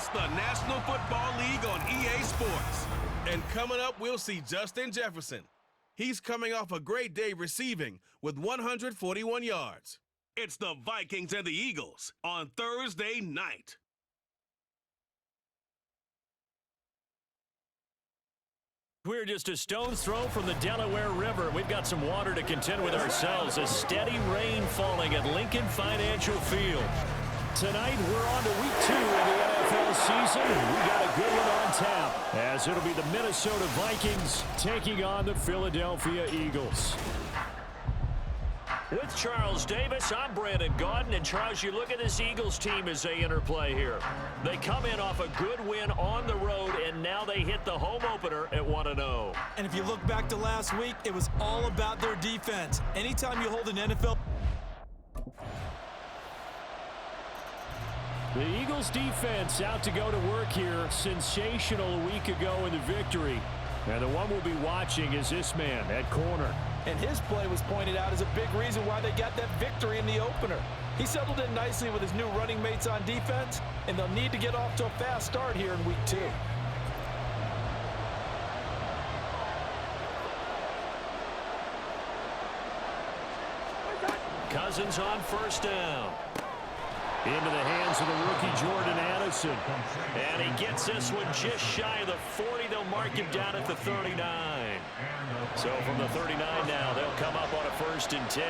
It's the National Football League on EA Sports. And coming up, we'll see Justin Jefferson. He's coming off a great day receiving with 141 yards. It's the Vikings and the Eagles on Thursday night. We're just a stone's throw from the Delaware River. We've got some water to contend with ourselves. A steady rain falling at Lincoln Financial Field. Tonight, we're on to week 2 of the NFL season. We got a good one on tap, as it'll be the Minnesota Vikings taking on the Philadelphia Eagles. With Charles Davis, I'm Brandon Gaudin. And Charles, you look at this Eagles team as they interplay here. They come in off a good win on the road, and now they hit the home opener at 1-0. And if you look back to last week, it was all about their defense. Anytime you hold an NFL... The Eagles defense out to go to work here. Sensational a week ago in the victory. And the one we'll be watching is this man at corner. And his play was pointed out as a big reason why they got that victory in the opener. He settled in nicely with his new running mates on defense, and they'll need to get off to a fast start here in week 2. Cousins on first down. Into the hands of the rookie Jordan Addison. And he gets this one just shy of the 40. They'll mark him down at the 39. So from the 39 now, they'll come up on a 1st and 10.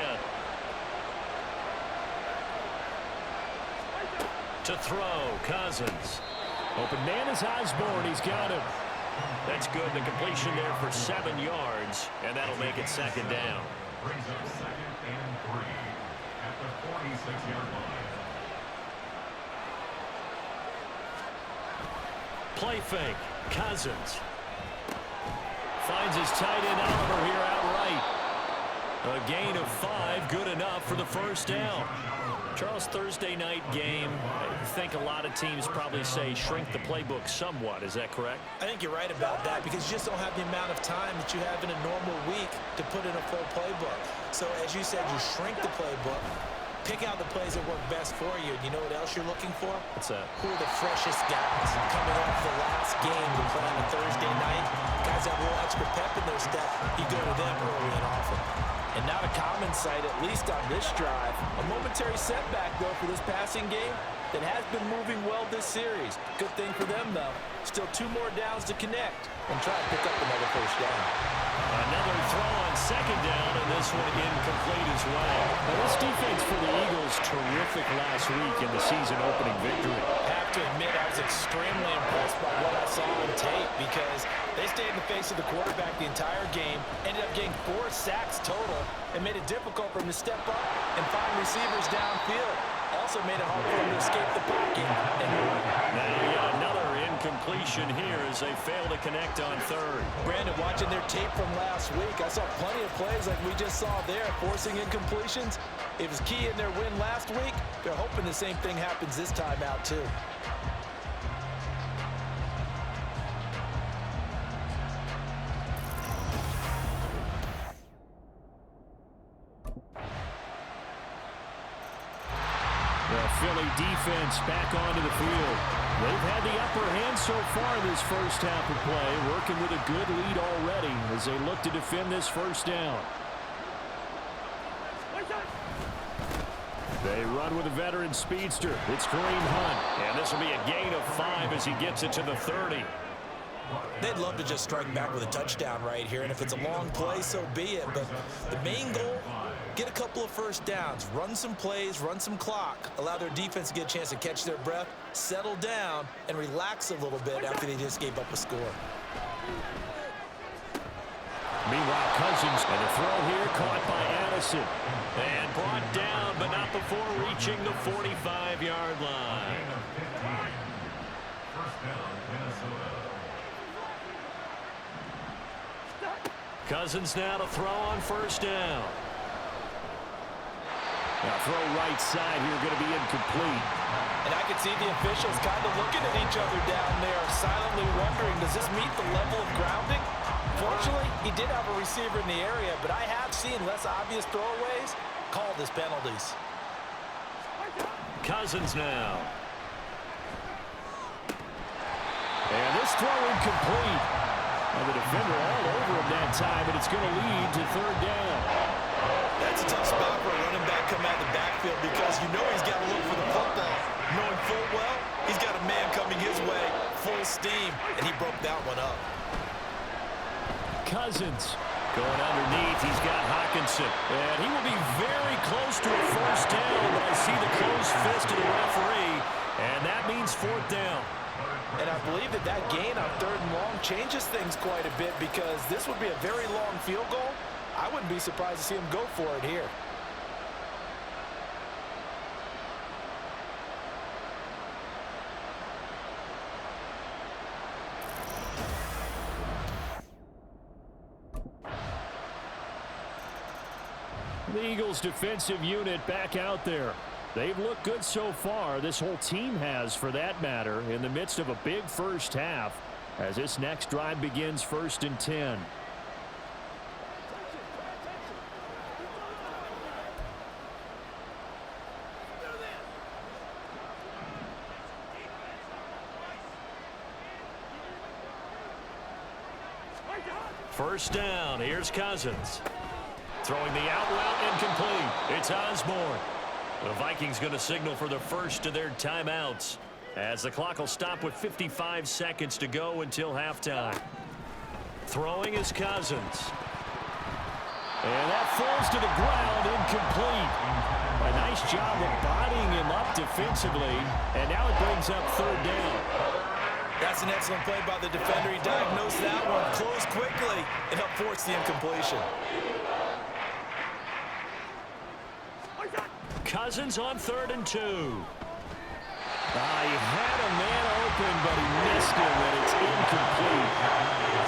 To throw, Cousins. Open man is Osborne. He's got him. That's good. The completion there for 7 yards. And that'll make it 2nd down. Brings up 2nd and 3 at the 46-yard line. Play fake. Cousins. Finds his tight end Oliver here outright. A gain of 5, good enough for the 1st down. Charles, Thursday night game, I think a lot of teams probably say shrink the playbook somewhat. Is that correct? I think you're right about that because you just don't have the amount of time that you have in a normal week to put in a full playbook. So as you said, you shrink the playbook. Pick out the plays that work best for you. You know what else you're looking for? What's that? Who are the freshest guys coming off the last game to play on a Thursday night? Guys that have a little extra pep in their step, you go to them early and often. And not a common sight, at least on this drive. A momentary setback, though, for this passing game that has been moving well this series. Good thing for them, though. Still 2 more downs to connect and try to pick up another 1st down. Another throw on 2nd down, and this one incomplete as well. Now, this defense for the Eagles, terrific last week in the season-opening victory. I have to admit, I was extremely impressed by what I saw on tape because they stayed in the face of the quarterback the entire game, ended up getting 4 sacks total, and made it difficult for him to step up and find receivers downfield. Also made it hard for him to escape the pocket and run. Now yet another incompletion here as they fail to connect on 3rd. Brandon, watching their tape from last week, I saw plenty of plays like we just saw there, forcing incompletions. It was key in their win last week. They're hoping the same thing happens this time out, too. The Philly defense back onto the field. They've had the upper hand so far in this 1st half of play, working with a good lead already as they look to defend this 1st down. They run with a veteran speedster. It's Kareem Hunt. And this will be a gain of 5 as he gets it to the 30. They'd love to just strike back with a touchdown right here, and if it's a long play, so be it. But the main goal, get a couple of 1st downs, run some plays, run some clock, allow their defense to get a chance to catch their breath, settle down, and relax a little bit after they just gave up a score. Meanwhile, Cousins, and a throw here caught by Addison. And brought down, but not before reaching the 45-yard line. 1st down, Minnesota. Cousins now to throw on 1st down. Now throw right side here, going to be incomplete. And I can see the officials kind of looking at each other down there, silently wondering, does this meet the level of grounding? Fortunately, he did have a receiver in the area, but I have seen less obvious throwaways called as penalties. Cousins now. And this throw incomplete. And the defender all over him that time, and it's going to lead to third down. That's a tough spot for a running back coming out of the backfield because you know he's got to look for the football. Knowing full well, he's got a man coming his way, full steam, and he broke that one up. Cousins going underneath. He's got Hawkinson. And he will be very close to a first down, but I see the closed fist of the referee, and that means fourth down. And I believe that gain on third and long changes things quite a bit because this would be a very long field goal. I wouldn't be surprised to see him go for it here. The Eagles defensive unit back out there. They've looked good so far. This whole team has, for that matter, in the midst of a big first half as this next drive begins 1st and 10. First down. Here's Cousins. Throwing the out route incomplete. It's Osborne. The Vikings going to signal for the first of their timeouts as the clock will stop with 55 seconds to go until halftime. Throwing is Cousins. And that falls to the ground incomplete. A nice job of bodying him up defensively, and now it brings up third down. That's an excellent play by the defender. He diagnosed that one, closed quickly, and helped force the incompletion. Cousins on 3rd and 2. He had a man open, but he missed him, and it's incomplete.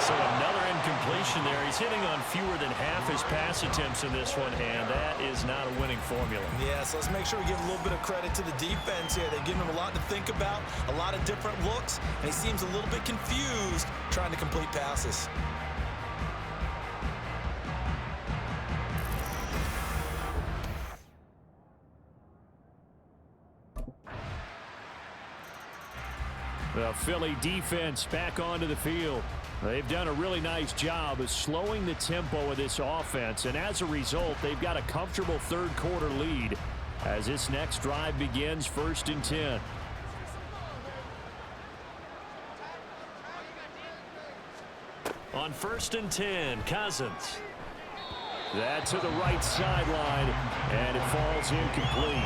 So another incompletion there. He's hitting on fewer than half his pass attempts in this one, and that is not a winning formula. Yeah, so let's make sure we give a little bit of credit to the defense here. They've given him a lot to think about, a lot of different looks, and he seems a little bit confused trying to complete passes. The Philly defense back onto the field. They've done a really nice job of slowing the tempo of this offense, and as a result, they've got a comfortable third quarter lead as this next drive begins 1st and 10. On 1st and 10, Cousins. That to the right sideline, and it falls incomplete.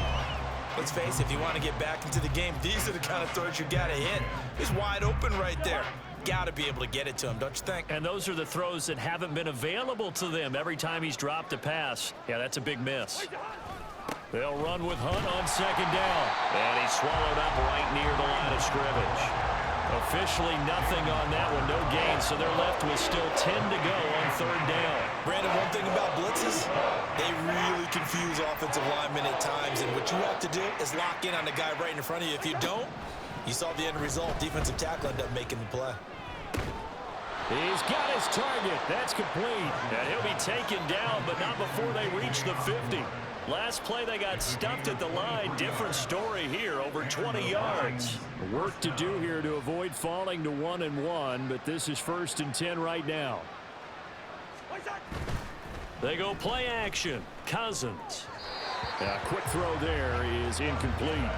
Let's face it, if you want to get back into the game, these are the kind of throws you got to hit. He's wide open right there. Got to be able to get it to him, don't you think? And those are the throws that haven't been available to them every time he's dropped a pass. Yeah, that's a big miss. They'll run with Hunt on 2nd down. And he's swallowed up right near the line of scrimmage. Officially nothing on that one, no gain, so they're left with still 10 to go on 3rd down. Brandon, one thing about blitzes, they really confuse offensive linemen at times, and what you have to do is lock in on the guy right in front of you. If you don't, you saw the end result. Defensive tackle ended up making the play. He's got his target. That's complete. And he'll be taken down, but not before they reach the 50. Last play, they got stuffed at the line. Different story here, over 20 yards. Work to do here to avoid falling to 1-1, but this is 1st and 10 right now. They go play action. Cousins. A quick throw there is incomplete.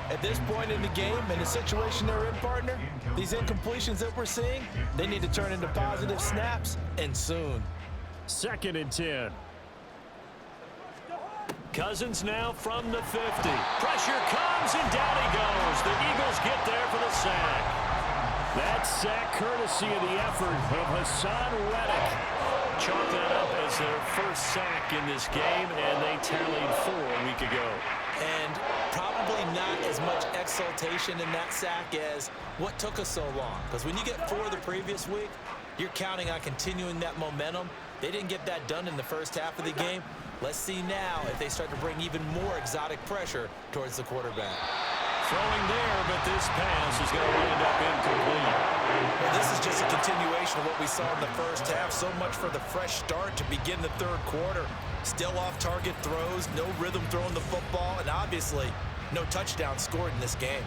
At this point in the game, in the situation they're in, partner, these incompletions that we're seeing, they need to turn into positive snaps, and soon. 2nd and 10. Cousins now from the 50. Pressure comes, and down he goes. The Eagles get there for the sack. That sack courtesy of the effort of Hassan Reddick. Chalk that up as their first sack in this game, and they tallied 4 a week ago. And probably not as much exultation in that sack as what took us so long. Because when you get 4 the previous week, you're counting on continuing that momentum. They didn't get that done in the first half of the game. Let's see now if they start to bring even more exotic pressure towards the quarterback. Throwing there, but this pass is going to end up incomplete. Well, this is just a continuation of what we saw in the first half. So much for the fresh start to begin the third quarter. Still off-target throws, no rhythm throwing the football, and obviously no touchdown scored in this game.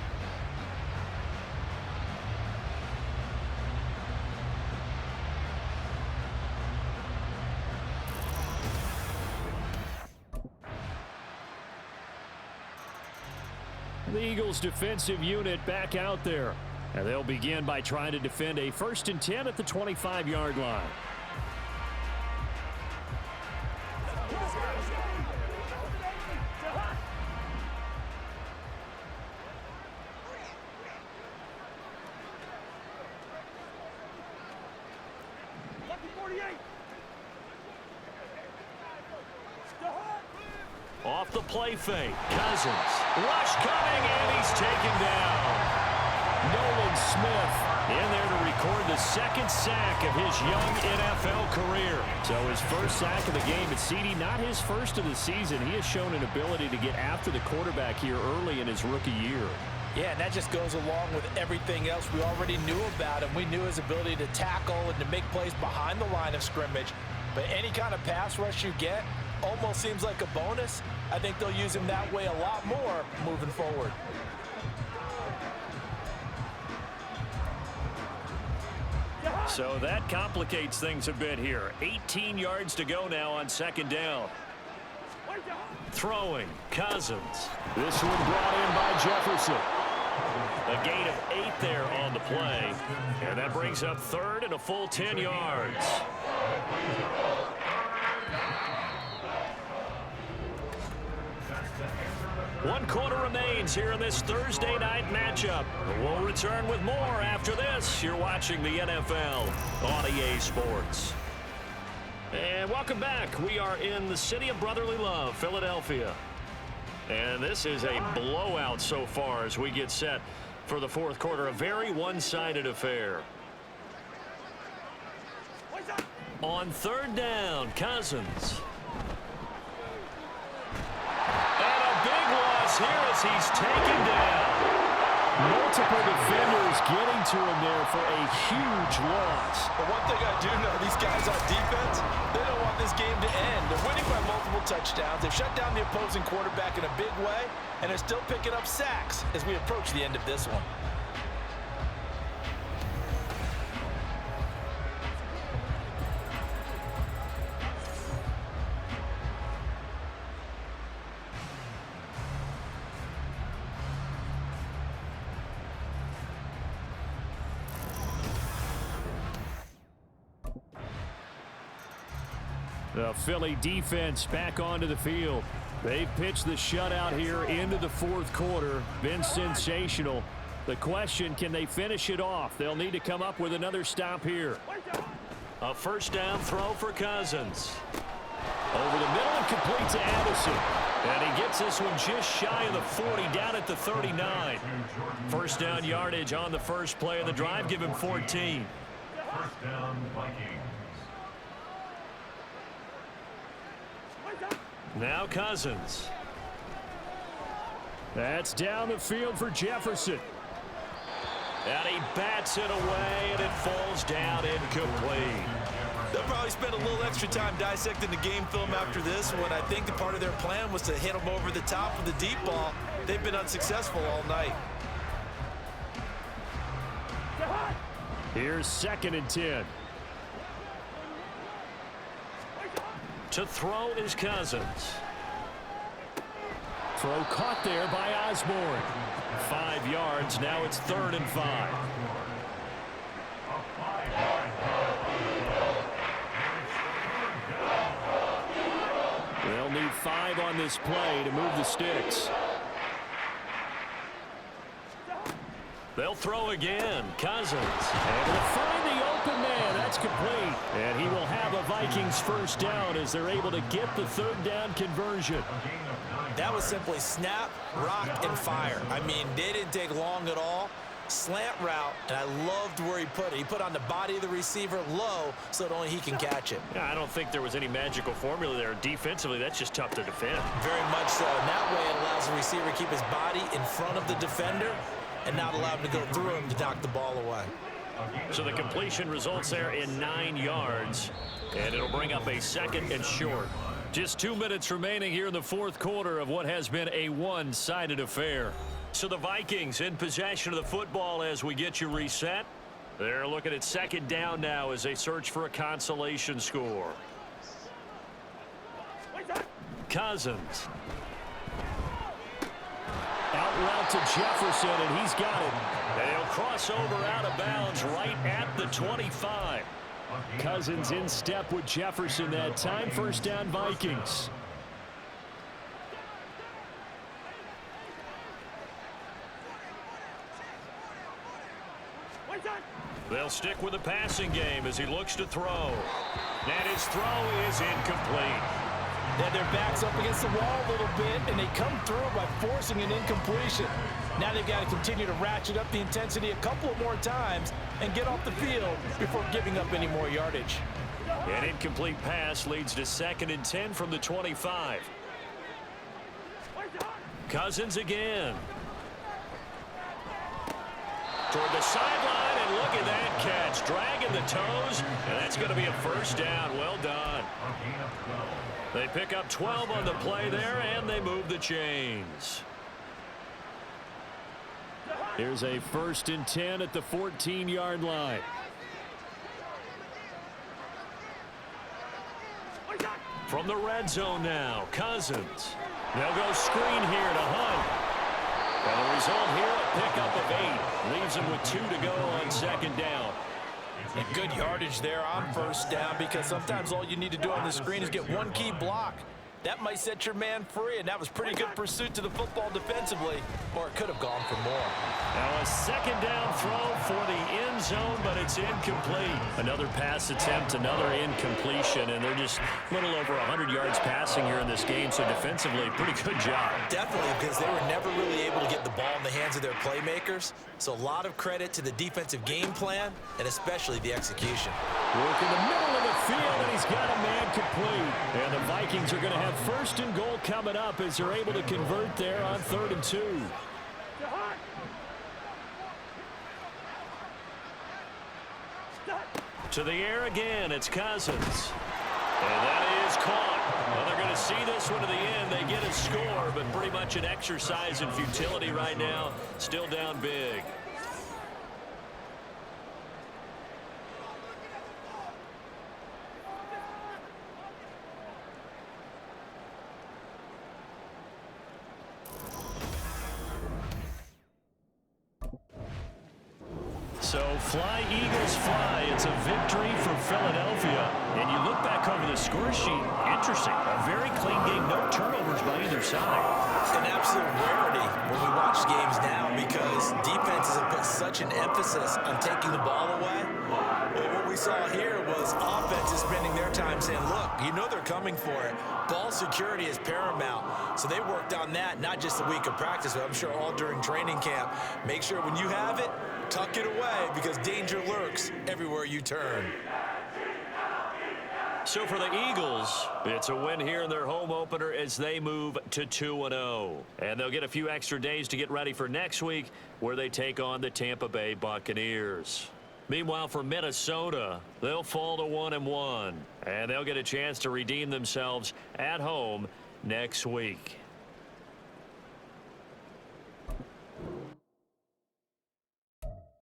The Eagles defensive unit back out there. And they'll begin by trying to defend a 1st and 10 at the 25-yard line. Off the play fake. Cousins. Rush coming, and he's taken down. Nolan Smith in there to record the 2nd sack of his young NFL career. So his 1st sack of the game at CD, not his 1st of the season. He has shown an ability to get after the quarterback here early in his rookie year. Yeah, and that just goes along with everything else we already knew about him. We knew his ability to tackle and to make plays behind the line of scrimmage. But any kind of pass rush you get almost seems like a bonus. I think they'll use him that way a lot more moving forward. So that complicates things a bit here. 18 yards to go now on 2nd down. Throwing, Cousins. This one brought in by Jefferson. A gain of 8 there on the play. And that brings up 3rd and a full 10 yards. One quarter remains here in this Thursday night matchup. We'll return with more after this. You're watching the NFL on EA Sports. And welcome back. We are in the city of brotherly love, Philadelphia. And this is a blowout so far as we get set for the 4th quarter. A very one-sided affair. On 3rd down, Cousins. Here as he's taken down. Multiple defenders getting to him there for a huge loss. But one thing I do know, these guys on defense, they don't want this game to end. They're winning by multiple touchdowns. They've shut down the opposing quarterback in a big way, and they're still picking up sacks as we approach the end of this one. The Philly defense back onto the field. They've pitched the shutout here into the 4th quarter. Been sensational. The question, can they finish it off? They'll need to come up with another stop here. A 1st down throw for Cousins. Over the middle and complete to Addison. And he gets this one just shy of the 40, down at the 39. 1st down yardage on the 1st play of the drive. Give him 14. 1st down, Vikings. Now Cousins. That's down the field for Jefferson. And he bats it away, and it falls down incomplete. They'll probably spend a little extra time dissecting the game film after this one. I think the part of their plan was to hit them over the top with the deep ball. They've been unsuccessful all night. Here's 2nd and 10. To throw is Cousins. Throw caught there by Osborne. 5 yards. Now it's 3rd and 5. They'll need 5 on this play to move the sticks. They'll throw again. Cousins. Able to find the open man. That's complete. And he will have a Vikings 1st down as they're able to get the 3rd down conversion. That was simply snap, rock, and fire. I mean, they didn't take long at all. Slant route, and I loved where he put it. He put on the body of the receiver low so that only he can catch it. Yeah, I don't think there was any magical formula there. Defensively, that's just tough to defend. Very much so. And that way it allows the receiver to keep his body in front of the defender and not allow him to go through him to knock the ball away. So the completion results there in 9 yards, and it'll bring up a 2nd and short. Just 2 minutes remaining here in the 4th quarter of what has been a one-sided affair. So the Vikings in possession of the football as we get you reset. They're looking at 2nd down now as they search for a consolation score. Cousins. Out route to Jefferson, and he's got it. And he'll cross over out of bounds right at the 25. Cousins in step with Jefferson that time. First down, Vikings. They'll stick with the passing game as he looks to throw. And his throw is incomplete. Then their back's up against the wall a little bit, and they come through by forcing an incompletion. Now they've got to continue to ratchet up the intensity a couple of more times and get off the field before giving up any more yardage. An incomplete pass leads to 2nd and 10 from the 25. Cousins again. Toward the sideline, and look at that catch. Dragging the toes, and that's going to be a first down. Well done. They pick up 12 on the play there, and they move the chains. Here's a 1st and 10 at the 14-yard line. From the red zone now, Cousins. They'll go screen here to Hunt. And the result here, a pickup of 8. Leaves him with 2 to go on 2nd down. And good yardage there on 1st down, because sometimes all you need to do on the screen is get one key block. That might set your man free, and that was pretty good pursuit to the football defensively, or it could have gone for more. Now a 2nd down throw for the end zone, but it's incomplete. Another pass attempt, another incompletion, and they're just a little over 100 yards passing here in this game, so defensively, pretty good job. Definitely, because they were never really able to get the ball in the hands of their playmakers, so a lot of credit to the defensive game plan, and especially the execution. Work in the middle of the field, and he's got a man complete. And the Vikings are going to have 1st and goal coming up as they're able to convert there on 3rd and 2. To the air again, it's Cousins. And that is caught. Well, they're going to see this one to the end. They get a score, but pretty much an exercise in futility right now. Still down big. So fly, Eagles, fly. It's a victory for Philadelphia. And you look back over the score sheet, interesting. A very clean game, no turnovers by either side. An absolute rarity when we watch games now, because defenses have put such an emphasis on taking the ball away. Well, what we saw here was offenses spending their time saying, look, you know they're coming for it. Ball security is paramount. So they worked on that, not just a week of practice, but I'm sure all during training camp. Make sure when you have it, tuck it away, because danger lurks everywhere you turn. So for the Eagles, it's a win here in their home opener as they move to 2-0. And they'll get a few extra days to get ready for next week, where they take on the Tampa Bay Buccaneers. Meanwhile, for Minnesota, they'll fall to 1-1. And they'll get a chance to redeem themselves at home next week.